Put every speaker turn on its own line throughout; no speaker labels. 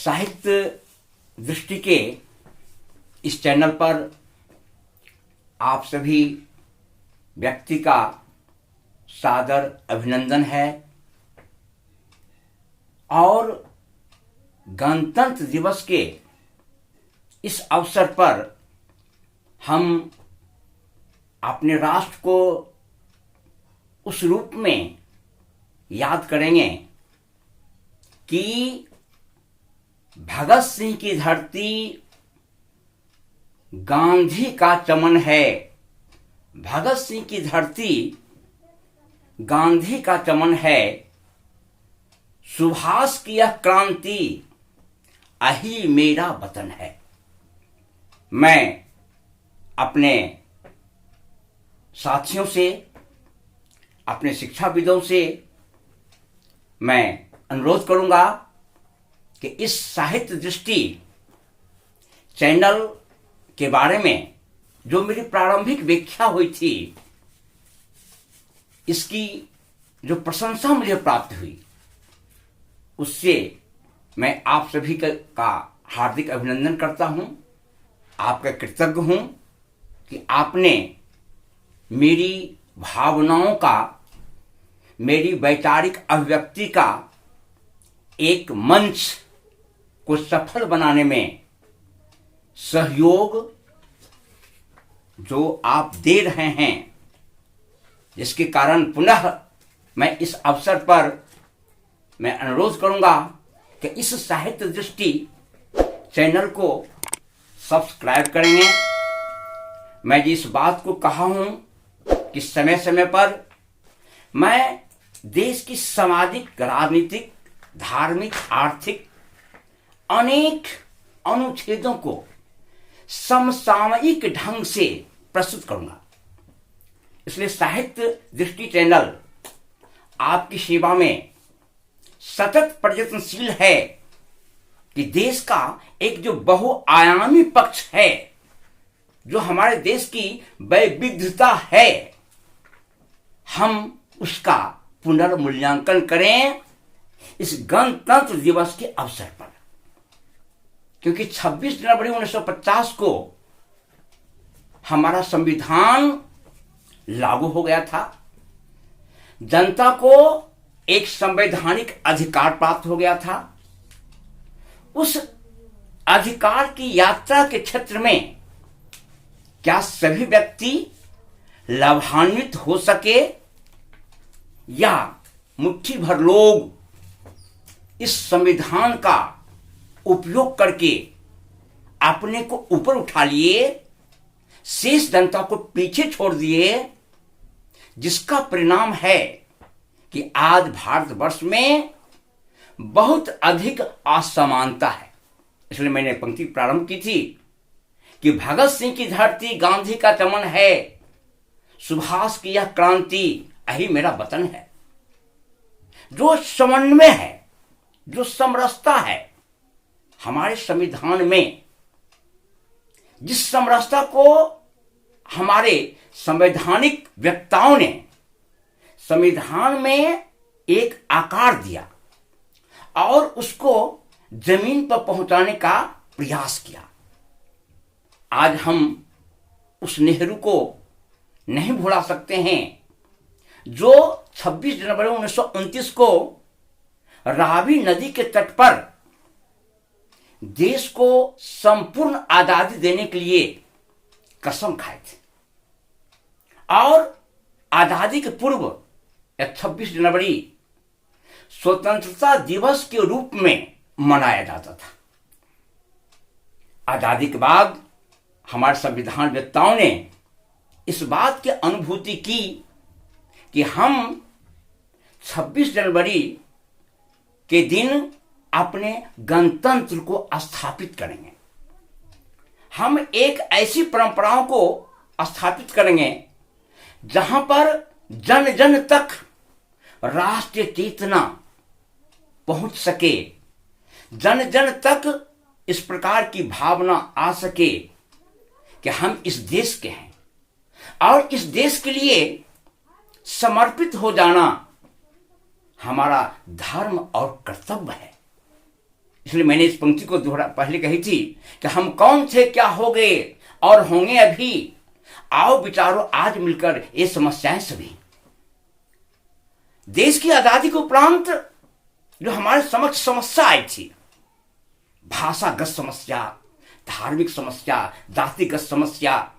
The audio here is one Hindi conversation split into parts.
साहित्य दृष्टि के इस चैनल पर आप सभी व्यक्ति का सादर अभिनंदन है और गणतंत्र दिवस के इस अवसर पर हम अपने राष्ट्र को उस रूप में याद करेंगे कि भगत सिंह की धरती गांधी का चमन है। भगत सिंह की धरती गांधी का चमन है। सुभाष की यह क्रांति अही मेरा वतन है। मैं अपने साथियों से, अपने शिक्षाविदों से मैं अनुरोध करूंगा कि इस साहित्य दृष्टि चैनल के बारे में जो मेरी प्रारंभिक व्याख्या हुई थी, इसकी जो प्रशंसा मुझे प्राप्त हुई, उससे मैं आप सभी का हार्दिक अभिनंदन करता हूं। आपका कृतज्ञ हूं कि आपने मेरी भावनाओं का, मेरी वैचारिक अभिव्यक्ति का एक मंच को सफल बनाने में सहयोग जो आप दे रहे हैं, जिसके कारण पुनः मैं इस अवसर पर मैं अनुरोध करूंगा कि इस साहित्य दृष्टि चैनल को सब्सक्राइब करेंगे। मैं जिस बात को कहा हूं कि समय समय पर मैं देश की सामाजिक, राजनीतिक, धार्मिक, आर्थिक अनेक अनुच्छेदों को समसामयिक ढंग से प्रस्तुत करूंगा। इसलिए साहित्य दृष्टि चैनल आपकी सेवा में सतत प्रयत्नशील है कि देश का एक जो बहुआयामी पक्ष है, जो हमारे देश की वैविध्यता है, हम उसका पुनर्मूल्यांकन करें इस गणतंत्र दिवस के अवसर पर। क्योंकि 26 जनवरी 1950 को हमारा संविधान लागू हो गया था। जनता को एक संवैधानिक अधिकार प्राप्त हो गया था। उस अधिकार की यात्रा के क्षेत्र में क्या सभी व्यक्ति लाभान्वित हो सके या मुट्ठी भर लोग इस संविधान का उपयोग करके अपने को ऊपर उठा लिए, शेष जनता को पीछे छोड़ दिए, जिसका परिणाम है कि आज भारतवर्ष में बहुत अधिक असमानता है। इसलिए मैंने पंक्ति प्रारंभ की थी कि भगत सिंह की धरती गांधी का चमन है, सुभाष की यह क्रांति यही मेरा वतन है। जो समन्वय है, जो समरसता है हमारे संविधान में, जिस समरसता को हमारे संवैधानिक वक्ताओं ने संविधान में एक आकार दिया और उसको जमीन पर पहुंचाने का प्रयास किया। आज हम उस नेहरू को नहीं भुला सकते हैं जो 26 जनवरी 1929 को रावी नदी के तट पर देश को संपूर्ण आजादी देने के लिए कसम खाए थे और आजादी के पूर्व 26 जनवरी स्वतंत्रता दिवस के रूप में मनाया जाता था। आजादी के बाद हमारे संविधान वेत्ताओं ने इस बात की अनुभूति की कि हम 26 जनवरी के दिन अपने गणतंत्र को स्थापित करेंगे। हम एक ऐसी परंपराओं को स्थापित करेंगे जहां पर जन जन तक राष्ट्रीय चेतना पहुंच सके, जन जन तक इस प्रकार की भावना आ सके कि हम इस देश के हैं और इस देश के लिए समर्पित हो जाना हमारा धर्म और कर्तव्य है। इसलिए मैंने इस पंक्ति को दोहरा पहले कही थी कि हम कौन थे, क्या हो गए और होंगे अभी, आओ विचारो आज मिलकर ये समस्याएं सभी। देश की आजादी के उपरांत जो हमारे समक्ष समस्या आई थी, भाषागत समस्या, धार्मिक समस्या, जातिगत समस्या,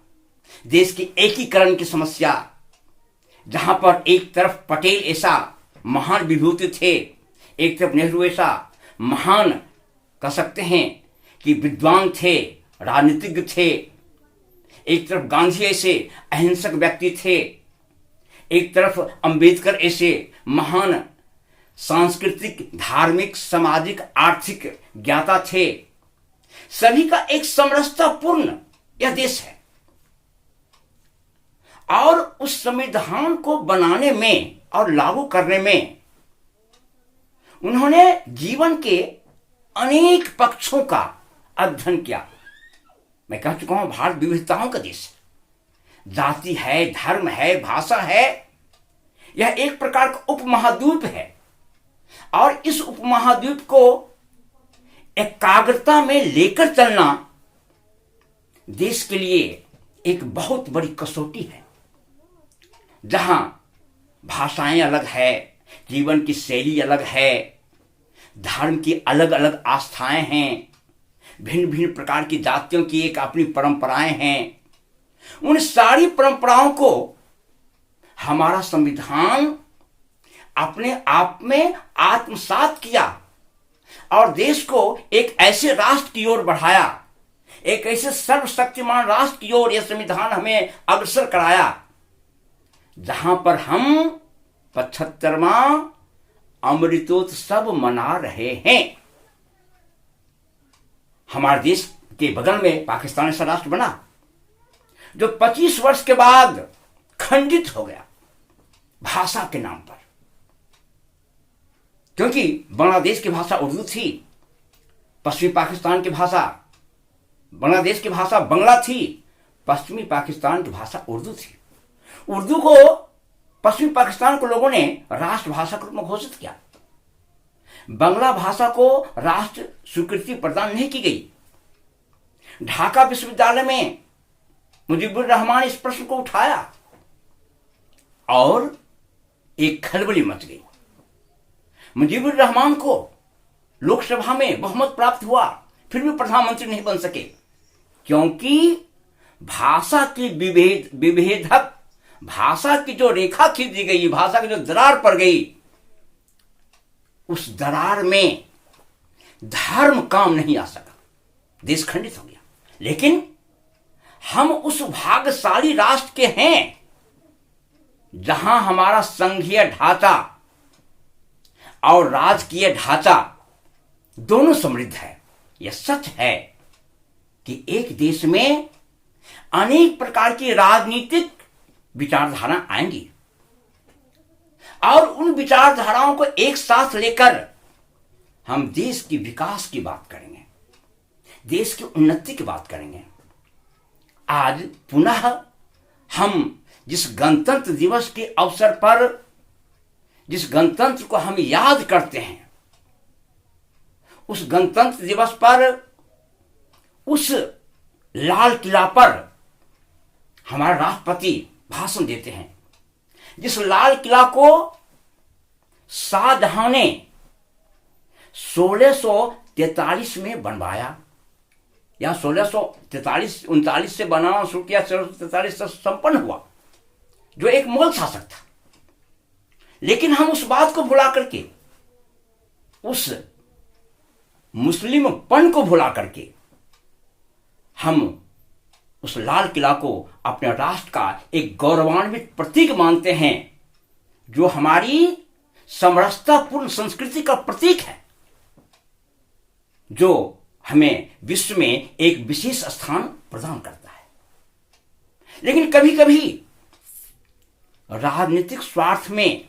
देश के एकीकरण की समस्या, जहां पर एक तरफ पटेल ऐसा महान विभूति थे, एक तरफ नेहरू ऐसा महान कह सकते हैं कि विद्वान थे, राजनीतिज्ञ थे, एक तरफ गांधी ऐसे अहिंसक व्यक्ति थे, एक तरफ अंबेडकर ऐसे महान सांस्कृतिक, धार्मिक, सामाजिक, आर्थिक ज्ञाता थे। सभी का एक समरसतापूर्ण यह देश है। और उस संविधान को बनाने में और लागू करने में उन्होंने जीवन के अनेक पक्षों का अध्ययन किया। मैं कह चुका हूं, भारत विविधताओं का देश है। जाति है, धर्म है, भाषा है, यह एक प्रकार का उपमहाद्वीप है। और इस उपमहाद्वीप को एकाग्रता में लेकर चलना देश के लिए एक बहुत बड़ी कसौटी है। जहां भाषाएं अलग है, जीवन की शैली अलग है, धर्म की अलग अलग आस्थाएं हैं, भिन्न भिन्न प्रकार की जातियों की एक अपनी परंपराएं हैं। उन सारी परंपराओं को हमारा संविधान अपने आप में आत्मसात किया और देश को एक ऐसे राष्ट्र की ओर बढ़ाया, एक ऐसे सर्वशक्तिमान राष्ट्र की ओर यह संविधान हमें अग्रसर कराया, जहां पर हम 75वां अमृतोत्सव मना रहे हैं। हमारे देश के बगल में पाकिस्तान ऐसा राष्ट्र बना जो 25 वर्ष के बाद खंडित हो गया भाषा के नाम पर। क्योंकि बांग्लादेश की भाषा उर्दू थी, पश्चिमी पाकिस्तान की भाषा, बांग्लादेश की भाषा बंगला थी, पश्चिमी पाकिस्तान की भाषा उर्दू थी। उर्दू को पश्चिमी पाकिस्तान के लोगों ने राष्ट्रभाषा के रूप में घोषित किया। बांग्ला भाषा को राष्ट्र स्वीकृति प्रदान नहीं की गई। ढाका विश्वविद्यालय में मुजीबुर रहमान इस प्रश्न को उठाया और एक खलबली मच गई। मुजीबुर रहमान को लोकसभा में बहुमत प्राप्त हुआ, फिर भी प्रधानमंत्री नहीं बन सके, क्योंकि भाषा की विभेदक भाषा की जो रेखा खींच दी गई, भाषा की जो दरार पड़ गई, उस दरार में धर्म काम नहीं आ सका, देश खंडित हो गया। लेकिन हम उस भाग्यशाली राष्ट्र के हैं जहां हमारा संघीय ढांचा और राजकीय ढांचा दोनों समृद्ध है। यह सच है कि एक देश में अनेक प्रकार की राजनीतिक विचारधारा आएंगी और उन विचारधाराओं को एक साथ लेकर हम देश की विकास की बात करेंगे, देश की उन्नति की बात करेंगे। आज पुनः हम जिस गणतंत्र दिवस के अवसर पर जिस गणतंत्र को हम याद करते हैं, उस गणतंत्र दिवस पर उस लाल किला पर हमारे राष्ट्रपति भाषण देते हैं, जिस लाल किला को शाहजहां ने 1643 में बनवाया या 1643-39 से बनाना शुरू किया, 1643 से संपन्न हुआ, जो एक मुगल शासक था। लेकिन हम उस बात को भुला करके, उस मुस्लिमपन को भुला करके हम उस लाल किला को अपने राष्ट्र का एक गौरवान्वित प्रतीक मानते हैं, जो हमारी समरसतापूर्ण संस्कृति का प्रतीक है, जो हमें विश्व में एक विशेष स्थान प्रदान करता है। लेकिन कभी कभी राजनीतिक स्वार्थ में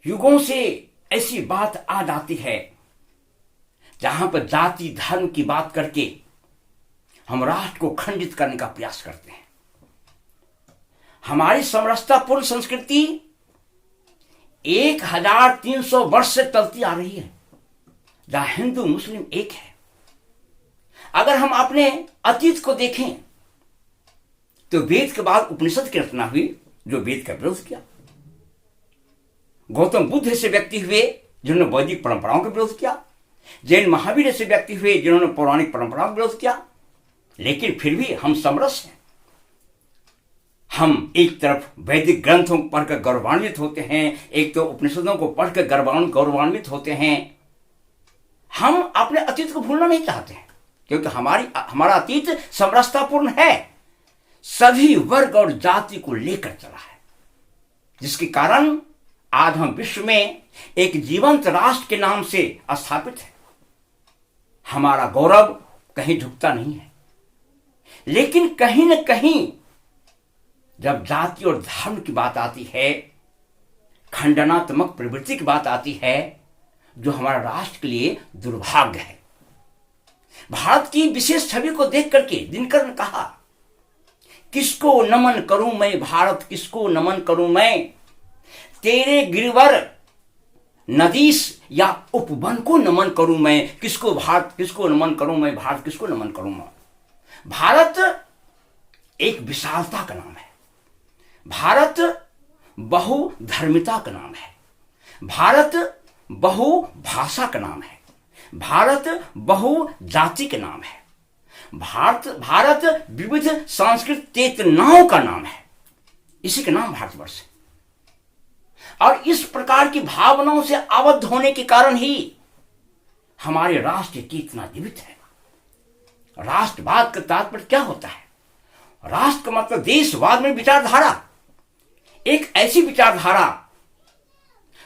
युगों से ऐसी बात आ जाती है जहां पर जाति धर्म की बात करके हम राष्ट्र को खंडित करने का प्रयास करते हैं। हमारी समरसतापूर्ण संस्कृति 1300 वर्ष से चलती आ रही है। जहां हिंदू मुस्लिम एक है। अगर हम अपने अतीत को देखें तो वेद के बाद उपनिषद की रचना हुई जो वेद का विरोध किया। गौतम बुद्ध ऐसे व्यक्ति हुए जिन्होंने वैदिक परंपराओं का विरोध किया। जैन महावीर ऐसे व्यक्ति हुए जिन्होंने पौराणिक परंपराओं का विरोध किया। लेकिन फिर भी हम समरस हैं। हम एक तरफ वैदिक ग्रंथों को पढ़कर गौरवान्वित होते हैं, एक तो उपनिषदों को पढ़कर गौरवान्वित होते हैं। हम अपने अतीत को भूलना नहीं चाहते हैं क्योंकि हमारा अतीत समरसतापूर्ण है, सभी वर्ग और जाति को लेकर चला है, जिसके कारण आज हम विश्व में एक जीवंत राष्ट्र के नाम से स्थापित है। हमारा गौरव कहीं झुकता नहीं है। लेकिन कहीं न कहीं जब जाति और धर्म की बात आती है, खंडनात्मक प्रवृत्ति की बात आती है, जो हमारा राष्ट्र के लिए दुर्भाग्य है। भारत की विशेष छवि को देख करके दिनकर ने कहा, किसको नमन करूं मैं भारत, किसको नमन करूं मैं, तेरे गिरवर नदीस या उपवन को नमन करूं मैं, किसको भारत किसको नमन करूं मैं, भारत किसको नमन करूं मैं। भारत एक विशालता का नाम है। भारत बहुधर्मिता का नाम है। भारत बहुभाषा का नाम है। भारत बहुजाति का नाम है। भारत विविध सांस्कृतिक चेतनाओं का नाम है। इसी का नाम भारतवर्ष है। और इस प्रकार की भावनाओं से आबद्ध होने के कारण ही हमारे राष्ट्र की इतना जीवित है। राष्ट्रवाद का तात्पर्य क्या होता है? राष्ट्र का मतलब देशवाद में विचारधारा, एक ऐसी विचारधारा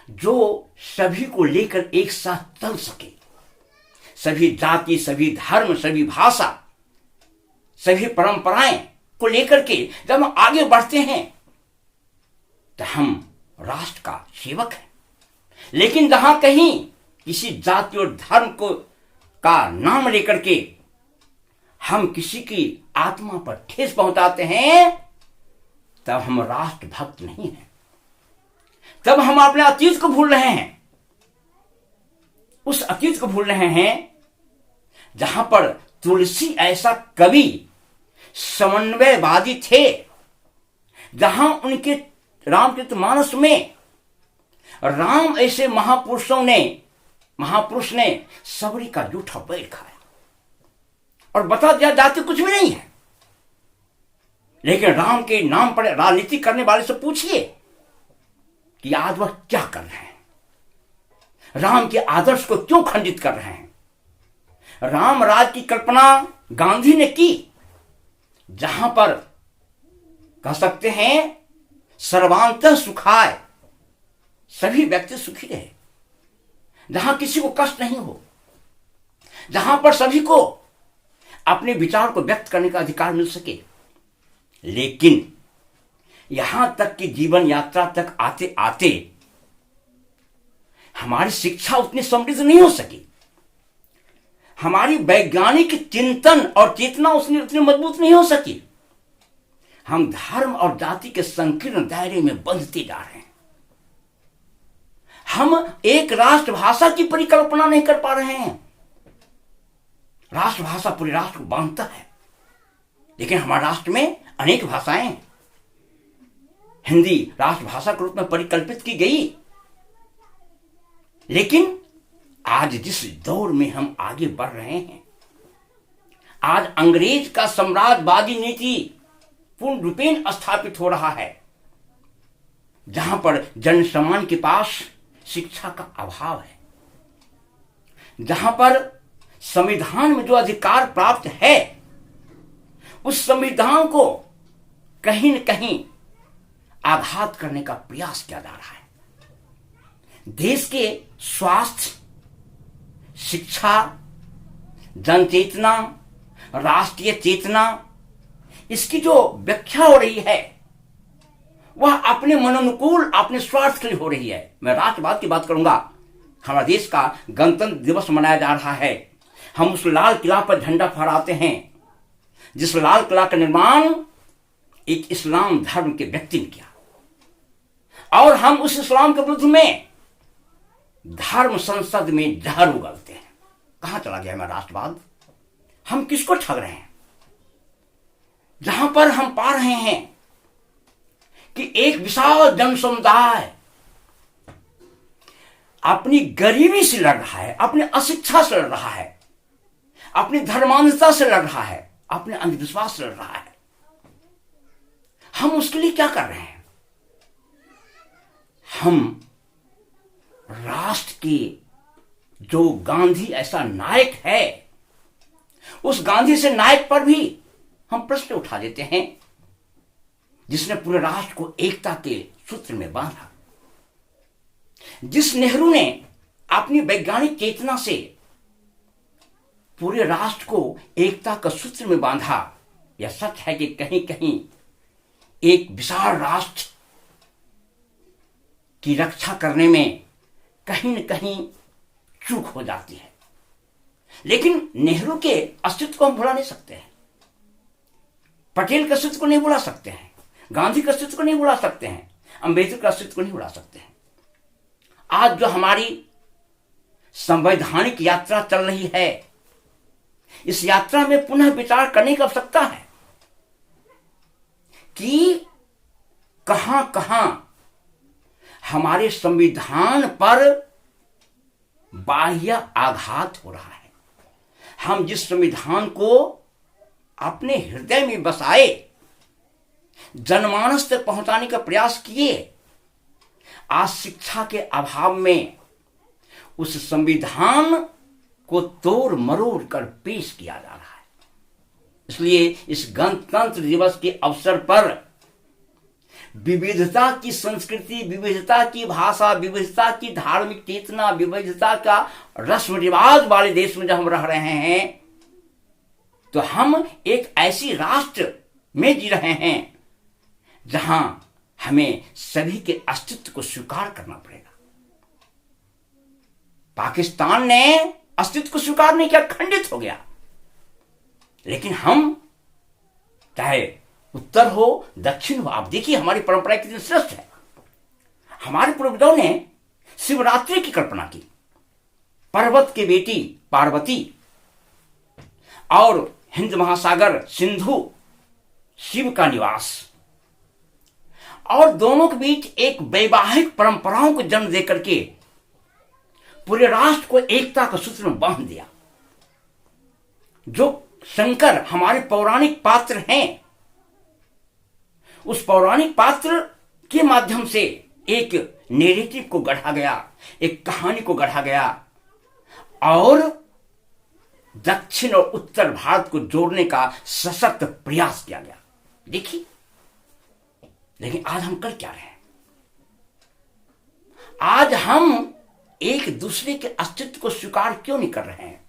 जो सभी को लेकर एक साथ चल सके। सभी जाति, सभी धर्म, सभी भाषा, सभी परंपराएं को लेकर के जब हम आगे बढ़ते हैं तो हम राष्ट्र का सेवक है। लेकिन जहां कहीं किसी जाति और धर्म का नाम लेकर के हम किसी की आत्मा पर ठेस पहुंचाते हैं, तब हम राष्ट्र भक्त नहीं हैं। तब हम अपने अतीत को भूल रहे हैं। उस अतीत को भूल रहे हैं जहां पर तुलसी ऐसा कवि समन्वयवादी थे, जहां उनके रामचरितमानस में राम ऐसे महापुरुष ने सबरी का जूठा बैठ खाया और बता दिया जाति कुछ भी नहीं है। लेकिन राम के नाम पर राजनीति करने वाले से पूछिए कि आज वह क्या कर रहे हैं, राम के आदर्श को क्यों खंडित कर रहे हैं। राम राज की कल्पना गांधी ने की, जहां पर कह सकते हैं सर्वांतः सुखाय, सभी व्यक्ति सुखी रहे, जहां किसी को कष्ट नहीं हो, जहां पर सभी को अपने विचार को व्यक्त करने का अधिकार मिल सके। लेकिन यहां तक कि जीवन यात्रा तक आते आते हमारी शिक्षा उतनी समृद्ध नहीं हो सकी, हमारी वैज्ञानिक चिंतन और चेतना उतनी मजबूत नहीं हो सकी। हम धर्म और जाति के संकीर्ण दायरे में बंधते जा रहे हैं। हम एक राष्ट्रभाषा की परिकल्पना नहीं कर पा रहे हैं। राष्ट्रभाषा पूरे राष्ट्र को बांधता है, लेकिन हमारे राष्ट्र में अनेक भाषाएं हैं। हिंदी राष्ट्रभाषा के रूप में परिकल्पित की गई, लेकिन आज जिस दौर में हम आगे बढ़ रहे हैं, आज अंग्रेज का साम्राज्यवादी नीति पूर्ण रूपेण स्थापित हो रहा है, जहां पर जन सामान्य के पास शिक्षा का अभाव है, जहां पर संविधान में जो अधिकार प्राप्त है उस संविधान को कहीं न कहीं आघात करने का प्रयास किया जा रहा है। देश के स्वास्थ्य, शिक्षा, जन चेतना, राष्ट्रीय चेतना, इसकी जो व्याख्या हो रही है वह अपने मनोनुकूल, अपने स्वार्थ के लिए हो रही है। मैं राष्ट्रवाद की बात करूंगा। हमारा देश का गणतंत्र दिवस मनाया जा रहा है। हम उस लाल किला पर झंडा फहराते हैं जिस लाल किला का निर्माण एक इस्लाम धर्म के व्यक्ति ने किया, और हम उस इस्लाम के विरुद्ध में धर्म संसद में जहर उगलते हैं। कहां चला गया हमारा राष्ट्रवाद? हम किसको ठग रहे हैं? जहां पर हम पा रहे हैं कि एक विशाल जन समुदाय अपनी गरीबी से लड़ रहा है, अपनी अशिक्षा से लड़ रहा है, अपनी धर्मांधता से लड़ रहा है, अपने अंधविश्वास से लड़ रहा है, हम उसके लिए क्या कर रहे हैं? हम राष्ट्र के जो गांधी ऐसा नायक है, उस गांधी से नायक पर भी हम प्रश्न उठा देते हैं, जिसने पूरे राष्ट्र को एकता के सूत्र में बांधा, जिस नेहरू ने अपनी वैज्ञानिक चेतना से पूरे राष्ट्र को एकता का सूत्र में बांधा। यह सच है कि कहीं कहीं एक विशाल राष्ट्र की रक्षा करने में कहीं न कहीं चूक हो जाती है, लेकिन नेहरू के अस्तित्व को हम भुला नहीं सकते हैं, पटेल के अस्तित्व को नहीं भुला सकते हैं, गांधी के अस्तित्व को नहीं भुला सकते हैं, अंबेडकर के अस्तित्व को नहीं भुला सकते हैं। आज जो हमारी संवैधानिक यात्रा चल रही है, इस यात्रा में पुनः विचार करने की आवश्यकता है कि कहां कहां हमारे संविधान पर बाह्य आघात हो रहा है। हम जिस संविधान को अपने हृदय में बसाए, जनमानस तक पहुंचाने का प्रयास किए, आज शिक्षा के अभाव में उस संविधान को तोड़ मरोड़ कर पेश किया जा रहा है। इसलिए इस गणतंत्र दिवस के अवसर पर विविधता की संस्कृति, विविधता की भाषा, विविधता की धार्मिक चेतना, विविधता का रस्म रिवाज वाले देश में जब हम रह रहे हैं, तो हम एक ऐसी राष्ट्र में जी रहे हैं जहां हमें सभी के अस्तित्व को स्वीकार करना पड़ेगा। पाकिस्तान ने अस्तित्व को स्वीकार नहीं किया, खंडित हो गया, लेकिन हम चाहे उत्तर हो दक्षिण हो, आप देखिए हमारी परंपरा कितनी श्रेष्ठ है। हमारे पूर्वजों ने शिवरात्रि की कल्पना की, पर्वत की बेटी पार्वती और हिंद महासागर सिंधु शिव का निवास, और दोनों के बीच एक वैवाहिक परंपराओं को जन्म देकर के पूरे राष्ट्र को एकता के सूत्र में बांध दिया। जो शंकर हमारे पौराणिक पात्र हैं, उस पौराणिक पात्र के माध्यम से एक नैरेटिव को गढ़ा गया, एक कहानी को गढ़ा गया, और दक्षिण और उत्तर भारत को जोड़ने का सशक्त प्रयास किया गया। देखिए, लेकिन आज हम कर क्या रहे हैं? आज हम एक दूसरे के अस्तित्व को स्वीकार क्यों नहीं कर रहे हैं?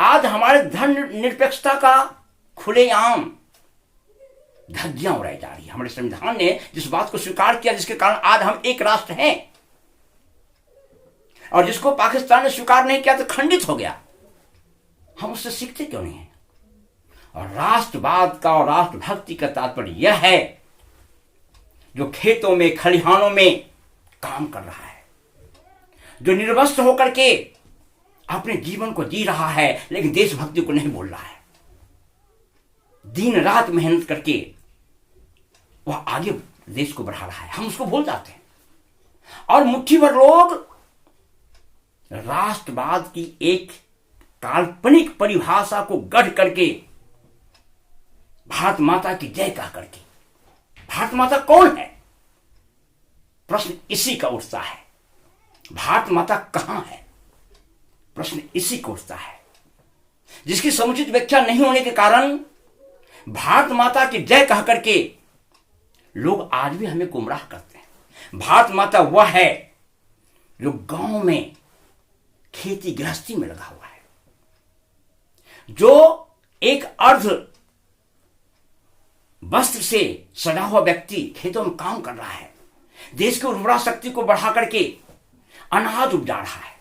आज हमारे धर्मनिरपेक्षता का खुलेआम धज्जियां उड़ाई जा रही है। हमारे संविधान ने जिस बात को स्वीकार किया, जिसके कारण आज हम एक राष्ट्र हैं, और जिसको पाकिस्तान ने स्वीकार नहीं किया तो खंडित हो गया, हम उससे सीखते क्यों नहीं है? और राष्ट्रवाद का और राष्ट्रभक्ति का तात्पर्य यह है, जो खेतों में खलिहानों में काम कर रहा है, जो निर्वस्त्र होकर के अपने जीवन को जी रहा है, लेकिन देशभक्ति को नहीं बोल रहा है, दिन रात मेहनत करके वह आगे देश को बढ़ा रहा है, हम उसको भूल जाते हैं। और मुट्ठी भर लोग राष्ट्रवाद की एक काल्पनिक परिभाषा को गढ़ करके भारत माता की जय कह करके, भारत माता कौन है? प्रश्न इसी का उठता है। भारत माता कहां है? प्रश्न इसी को उठता है, जिसकी समुचित व्याख्या नहीं होने के कारण भारत माता की जय कह करके लोग आज भी हमें गुमराह करते हैं। भारत माता वह है जो गांव में खेती गृहस्थी में लगा हुआ है, जो एक अर्ध वस्त्र से सजा हुआ व्यक्ति खेतों में काम कर रहा है, देश की उर्वरा शक्ति को बढ़ा करके अनाज उपजा रहा है,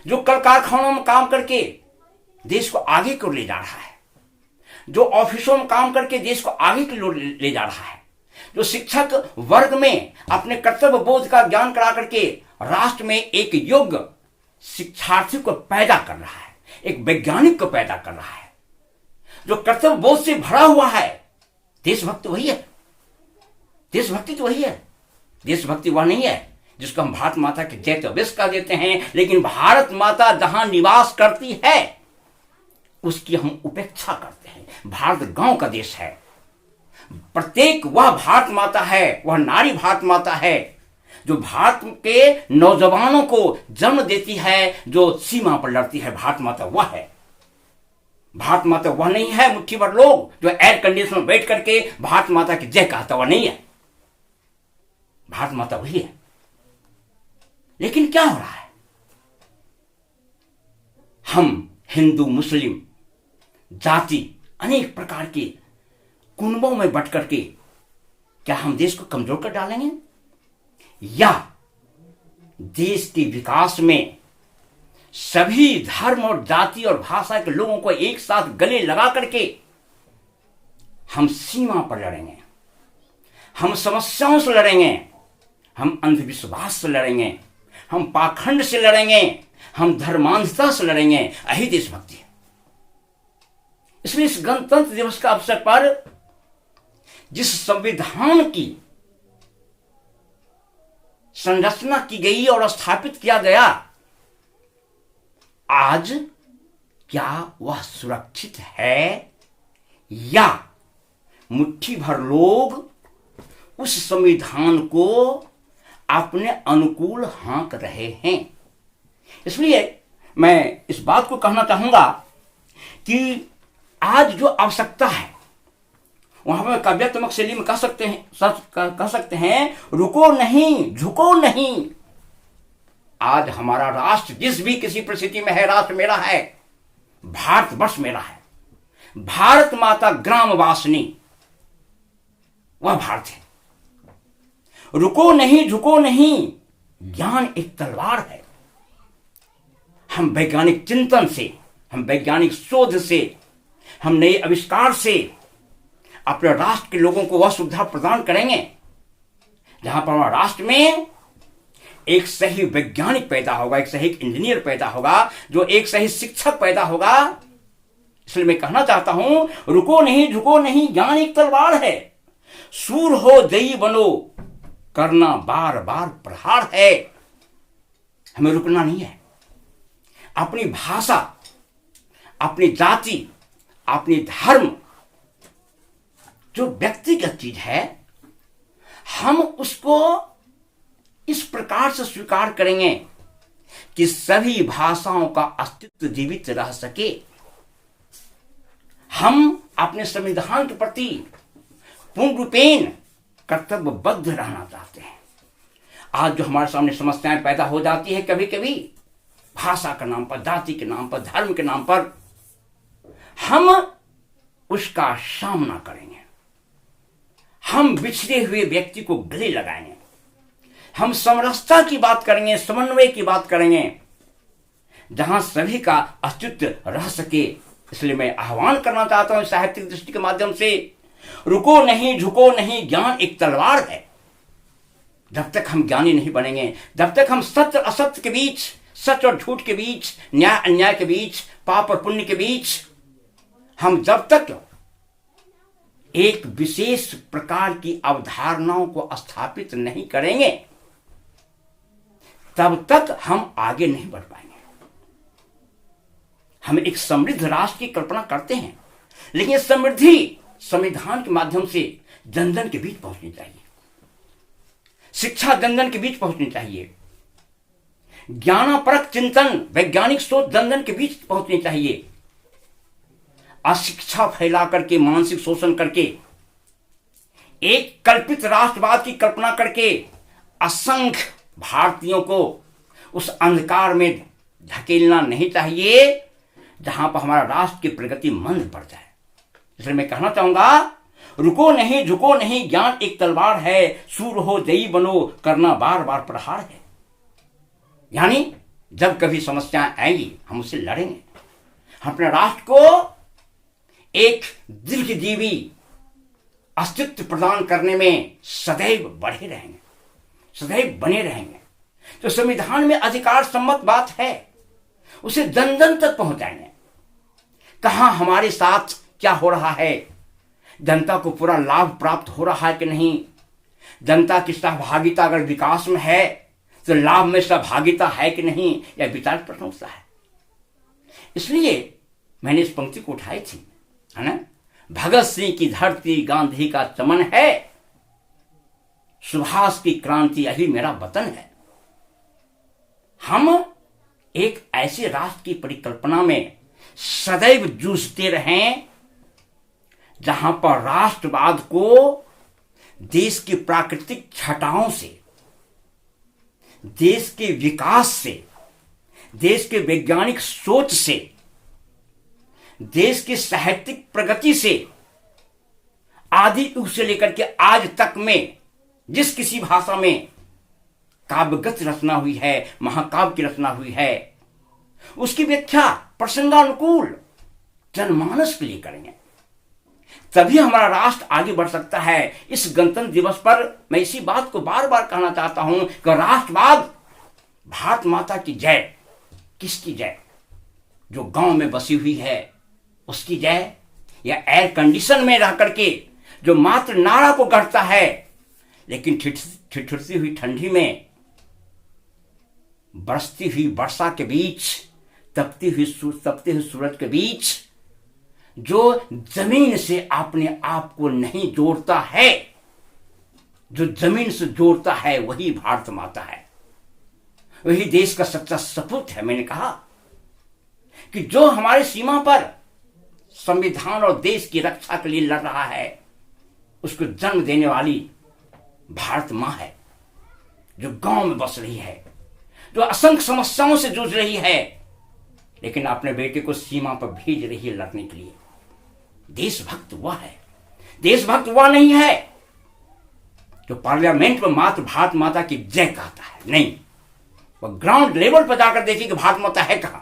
जो कल कारखानों में काम करके देश को आगे की ओर ले जा रहा है, जो ऑफिसों में काम करके देश को आगे की ओर ले जा रहा है, जो शिक्षक वर्ग में अपने कर्तव्य बोध का ज्ञान करा करके राष्ट्र में एक योग्य शिक्षार्थी को पैदा कर रहा है, एक वैज्ञानिक को पैदा कर रहा है जो कर्तव्य बोध से भरा हुआ है। देशभक्त वही है, देशभक्ति तो वही है। देशभक्ति वह नहीं है जिसको हम भारत माता के जय अवश्य कह देते हैं, लेकिन भारत माता जहां निवास करती है उसकी हम उपेक्षा करते हैं। भारत गांव का देश है, प्रत्येक वह भारत माता है, वह नारी भारत माता है जो भारत के नौजवानों को जन्म देती है, जो सीमा पर लड़ती है। भारत माता वह है। भारत माता वह नहीं है मुट्ठी भर लोग जो एयर कंडीशन में बैठ करके भारत माता की जय कहता, वह नहीं है। भारत माता वही है। लेकिन क्या हो रहा है, हम हिंदू मुस्लिम जाति अनेक प्रकार के कुनबों में बट करके क्या हम देश को कमजोर कर डालेंगे, या देश के विकास में सभी धर्म और जाति और भाषा के लोगों को एक साथ गले लगा करके हम सीमा पर लड़ेंगे, हम समस्याओं से लड़ेंगे, हम अंधविश्वास से लड़ेंगे, हम पाखंड से लड़ेंगे, हम धर्मांधता से लड़ेंगे। यही देशभक्ति है। इसलिए इस गणतंत्र दिवस का अवसर पर जिस संविधान की संरचना की गई और स्थापित किया गया, आज क्या वह सुरक्षित है, या मुट्ठी भर लोग उस संविधान को अपने अनुकूल हाँक रहे हैं। इसलिए मैं इस बात को कहना चाहूंगा कि आज जो आवश्यकता है वहां पर काव्यात्मक शैली में कह सकते हैं रुको नहीं झुको नहीं। आज हमारा राष्ट्र जिस भी किसी परिस्थिति में है, राष्ट्र मेरा है, भारतवर्ष मेरा है, भारत माता ग्रामवासिनी वह भारत है। रुको नहीं झुको नहीं, ज्ञान एक तलवार है। हम वैज्ञानिक चिंतन से, हम वैज्ञानिक शोध से, हम नए आविष्कार से अपने राष्ट्र के लोगों को वह सुविधा प्रदान करेंगे जहां पर हमारे राष्ट्र में एक सही वैज्ञानिक पैदा होगा, एक सही इंजीनियर पैदा होगा, जो एक सही शिक्षक पैदा होगा। इसलिए मैं कहना चाहता हूं, रुको नहीं झुको नहीं, ज्ञान एक तलवार है। सूर हो जयी बनो, करना बार बार प्रहार है। हमें रुकना नहीं है। अपनी भाषा, अपनी जाति, अपनी धर्म जो व्यक्तिगत चीज है, हम उसको इस प्रकार से स्वीकार करेंगे कि सभी भाषाओं का अस्तित्व जीवित रह सके। हम अपने संविधान के प्रति पूर्ण रूपेण कर्तव्यबद्ध रहना चाहते हैं। आज जो हमारे सामने समस्याएं पैदा हो जाती है कभी कभी भाषा के नाम पर, जाति के नाम पर, धर्म के नाम पर, हम उसका सामना करेंगे। हम बिछड़े हुए व्यक्ति को गले लगाएंगे, हम समरसता की बात करेंगे, समन्वय की बात करेंगे, जहां सभी का अस्तित्व रह सके। इसलिए मैं आह्वान करना चाहता हूं साहित्यिक दृष्टि के माध्यम से, रुको नहीं झुको नहीं, ज्ञान एक तलवार है। जब तक हम ज्ञानी नहीं बनेंगे, जब तक हम सत्य असत्य के बीच, सच और झूठ के बीच, न्याय अन्याय के बीच, पाप और पुण्य के बीच, हम जब तक एक विशेष प्रकार की अवधारणाओं को स्थापित नहीं करेंगे, तब तक हम आगे नहीं बढ़ पाएंगे। हम एक समृद्ध राष्ट्र की कल्पना करते हैं, लेकिन समृद्धि संविधान के माध्यम से जन जन के बीच पहुंचनी चाहिए, शिक्षा जन जन के बीच पहुंचनी चाहिए, ज्ञानापरक चिंतन, वैज्ञानिक सोच जन जन के बीच पहुंचनी चाहिए। अशिक्षा फैला करके, मानसिक शोषण करके, एक कल्पित राष्ट्रवाद की कल्पना करके असंख्य भारतीयों को उस अंधकार में धकेलना नहीं चाहिए जहां पर हमारा राष्ट्र की प्रगति मंद पड़ जाए। इसलिए मैं कहना चाहूंगा, रुको नहीं झुको नहीं, ज्ञान एक तलवार है, सूर हो जयी बनो, करना बार बार प्रहार है। यानी जब कभी समस्याएं आएंगी हम उससे लड़ेंगे, हम अपने राष्ट्र को एक दीर्घजीवी अस्तित्व प्रदान करने में सदैव बने रहेंगे। तो संविधान में अधिकार सम्मत बात है उसे जन जन तक पहुंचाएंगे। कहां हमारे साथ क्या हो रहा है, जनता को पूरा लाभ प्राप्त हो रहा है कि नहीं, जनता की सहभागिता अगर विकास में है तो लाभ में सहभागिता है कि नहीं, यह विचार प्रश्न उठता है। इसलिए मैंने इस पंक्ति को उठाई थी, है ना, भगत सिंह की धरती गांधी का चमन है, सुभाष की क्रांति यही मेरा वतन है। हम एक ऐसे राष्ट्र की परिकल्पना में सदैव जूझते रहें जहां पर राष्ट्रवाद को देश की प्राकृतिक छटाओं से, देश के विकास से, देश के वैज्ञानिक सोच से, देश की साहित्यिक प्रगति से, आदि युग से लेकर के आज तक में जिस किसी भाषा में काव्यगत रचना हुई है, महाकाव्य की रचना हुई है, उसकी व्याख्या प्रसंगानुकूल जनमानस के लिए करेंगे, तभी हमारा राष्ट्र आगे बढ़ सकता है। इस गणतंत्र दिवस पर मैं इसी बात को बार बार कहना चाहता हूं कि राष्ट्रवाद, भारत माता की जय। किसकी जय? जो गांव में बसी हुई है उसकी जय, या एयर कंडीशन में रह करके जो मात्र नारा को गढ़ता है लेकिन ठिठुरती हुई ठंडी में, बरसती हुई वर्षा के बीच, तपते हुए सूरज के बीच जो जमीन से अपने आप को नहीं जोड़ता है, जो जमीन से जोड़ता है, वही भारत माता है, वही देश का सच्चा सपूत है। मैंने कहा कि जो हमारी सीमा पर संविधान और देश की रक्षा के लिए लड़ रहा है, उसको जन्म देने वाली भारत मां है, जो गांव में बस रही है, जो असंख्य समस्याओं से जूझ रही है, लेकिन अपने बेटे को सीमा पर भेज रही है लड़ने के लिए। देशभक्त वह है, देशभक्त वह नहीं है जो पार्लियामेंट में मात्र भारत माता की जय कहता है, नहीं, वह ग्राउंड लेवल पर जाकर देखिए कि भारत माता है कहां।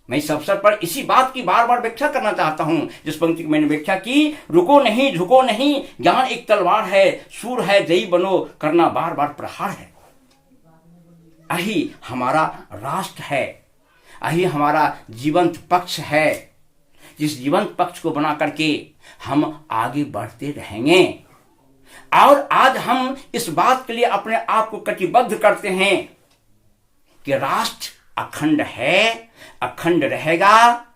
मैं इस अवसर पर इसी बात की बार बार व्याख्या करना चाहता हूं, जिस पंक्ति की मैंने व्याख्या की, रुको नहीं झुको नहीं, ज्ञान एक तलवार है, सूर है जयी बनो, करना बार बार प्रहार है। यही हमारा राष्ट्र है, यही हमारा जीवंत पक्ष है, जिस जीवंत पक्ष को बना करके हम आगे बढ़ते रहेंगे। और आज हम इस बात के लिए अपने आप को कटिबद्ध करते हैं कि राष्ट्र अखंड है, अखंड रहेगा,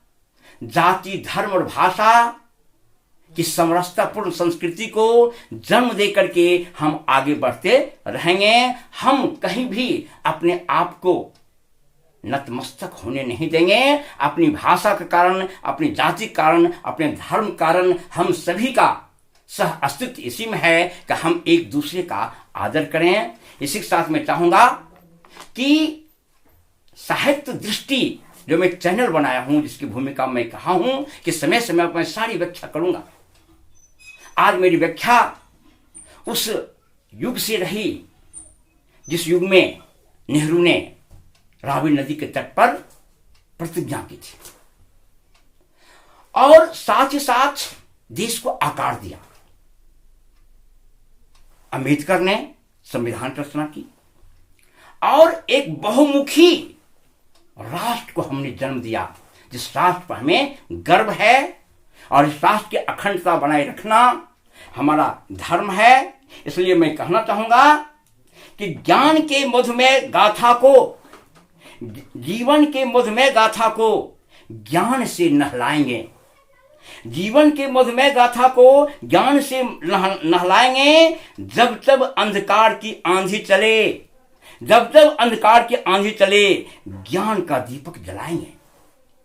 जाति, धर्म और भाषा की समरसतापूर्ण संस्कृति को जन्म दे करके हम आगे बढ़ते रहेंगे। हम कहीं भी अपने आप को नतमस्तक होने नहीं देंगे। अपनी भाषा के कारण, अपनी जाति के कारण, अपने धर्म के कारण हम सभी का सह अस्तित्व इसी में है कि हम एक दूसरे का आदर करें। इसी के साथ मैं चाहूंगा कि साहित्य दृष्टि जो मैं चैनल बनाया हूं, जिसकी भूमिका मैं कहा हूं कि समय समय पर मैं सारी व्याख्या करूंगा। आज मेरी व्याख्या उस युग से रही जिस युग में नेहरू ने रावी नदी के तट पर प्रतिज्ञा की थी और साथ ही साथ देश को आकार दिया। अंबेडकर ने संविधान की रचना की और एक बहुमुखी राष्ट्र को हमने जन्म दिया, जिस राष्ट्र पर हमें गर्व है और इस राष्ट्र की अखंडता बनाए रखना हमारा धर्म है। इसलिए मैं कहना चाहूंगा कि ज्ञान के मधुमेह गाथा को, जीवन के मधुमेह गाथा को ज्ञान से नहलाएंगे, जीवन के मधुमेह गाथा को ज्ञान से नहलाएंगे। जब तब अंधकार की आंधी चले, जब तक अंधकार की आंधी चले, ज्ञान का दीपक जलाएंगे।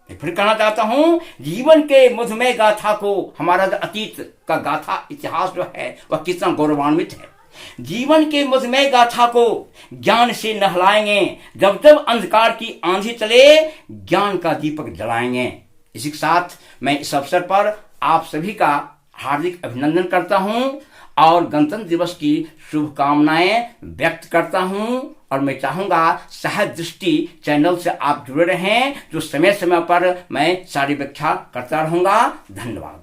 मैं फिर कहना चाहता हूं, जीवन के मधुमेह गाथा को, हमारा अतीत का गाथा इतिहास जो है वह कितना गौरवान्वित है। जीवन के मधुमेह गाथा को ज्ञान से नहलाएंगे, जब तक अंधकार की आंधी चले, ज्ञान का दीपक जलाएंगे। इसी के साथ मैं इस अवसर पर आप सभी का हार्दिक अभिनंदन करता हूं और गणतंत्र दिवस की शुभकामनाएं व्यक्त करता हूं। और मैं चाहूंगा साहित्य दृष्टि चैनल से आप जुड़े रहें, जो समय समय पर मैं सारी व्याख्या करता रहूंगा। धन्यवाद।